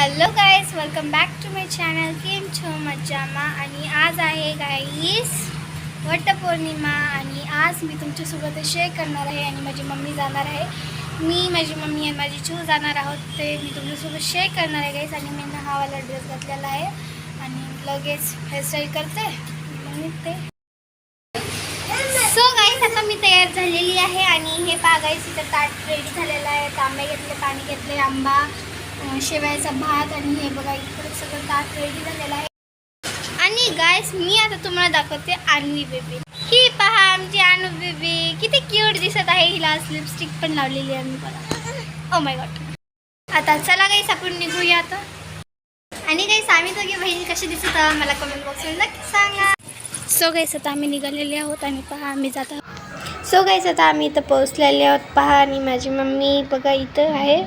Hello guys, welcome back to my channel. केम छो मज्जामा. आणि आज आहे गाईज वटपौर्णिमा आणि आज मी तुमच्यासोबत शेअर करणार आहे आणि माझी मम्मी जाणार आहे. माझी मम्मी आणि माझी चू जाणार आहोत ते मी तुमच्यासोबत शेअर करणार आहे गाईज. आणि मी हा वाला ड्रेस घातलेला आहे आणि लगेच हेअरस्टाईल करते मग निघते. सो गाईज आता मी तयार झालेली आहे आणि हे पहा गाईज इथं ताट रेडी झालेलं आहे. तांबे घेतले, पाणी घेतले, आंबा, शेवयाचा भात आणि हे बघा इकडे सगळं ताट रेडी झालेलं आहे. आणि गाईस मी आता तुम्हाला दाखवते आणवी बेबी. ही पहा आमची आणू बेबी किती क्यूट दिसत आहे. हिला लिपस्टिक पण लावलेली आहे मी बघा. Oh my God. आता चला गाईस आपण निघूया आता. आणि गाईस आम्ही दोघी बहिणी कशी दिसत मला कमेंट बॉक्समध्ये नक्की सांगा. सो गाईस आता आम्ही निघालेले आहोत आणि पहा आम्ही जात आहोत. सो गाईस आता आम्ही इथं पोहोचलेले आहोत पहा. आणि माझी मम्मी बघा इथं आहे.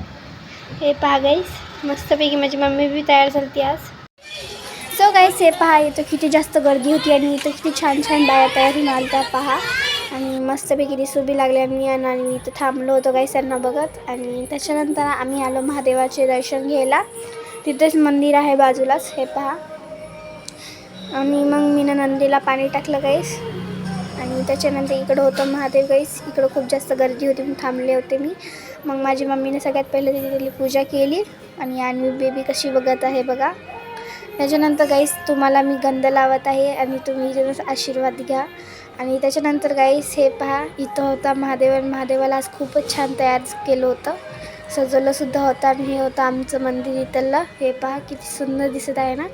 हे पहा गाईस मस्तपैकी माझी मम्मी बी तयार झाली आज. सो गाईस हे पहा इथं किती जास्त गर्दी होती आणि इथं किती छान छान बाया तयार होऊन आल्या पहा. आणि मस्तपैकी दिसू बी लागले आणि इथं थांबलो होतो गाईस त्यांना बघत. आणि त्याच्यानंतर आम्ही आलो महादेवाचे दर्शन घ्यायला. तिथेच मंदिर आहे बाजूलाच हे पहा. आणि मग मी नंदीला पाणी टाकलं गाईस. आणि त्याच्यानंतर इकडं होतं महादेव गाईस. इकडं खूप जास्त गर्दी होती म्हणून थांबले होते मी. मग माझी मम्मीने सगळ्यात पहिले तिथली पूजा केली आणि बेबी कशी बघत आहे बघा. त्याच्यानंतर गाईस तुम्हाला मी गंध लावत आहे आणि तुम्ही जरा आशीर्वाद घ्या. आणि त्याच्यानंतर गाईस हे पहा इथं होता महादेवाला आज खूपच छान तयार केलं होतं, सजवलंसुद्धा होतं. आणि हे होतं आमचं मंदिर इथलं. हे पहा किती सुंदर दिसत आहे ना.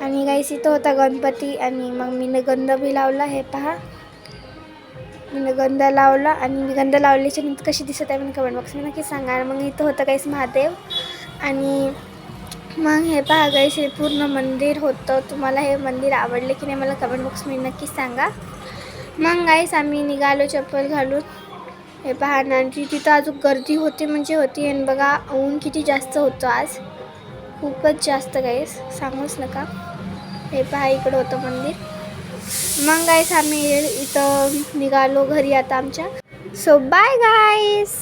आणि गाईस इथं होता गणपती आणि मग मी गंध बी लावला. हे पहा मी गंध लावला आणि मी गंध लावल्याच्या नंतर कशी दिसत आहे मी कमेंट बॉक्समध्ये नक्की सांगा. मग इथं होतं गाईस महादेव. आणि मग हे पहा गाईस हे पूर्ण मंदिर होतं. तुम्हाला हे मंदिर आवडले की नाही मला कमेंट बॉक्समध्ये नक्की सांगा. मग गाईस आम्ही निघालो चप्पल घालून. हे पहा ना तिथं अजून गर्दी होती म्हणजे होती. आणि बघा ऊन किती जास्त होतं आज, खूपच जास्त गाईस सांगूच नका. हे पहा इकडं होतं मंदिर. मग गाईस आम्ही इथं निघालो घरी आता आमच्या. सो बाय गाईस.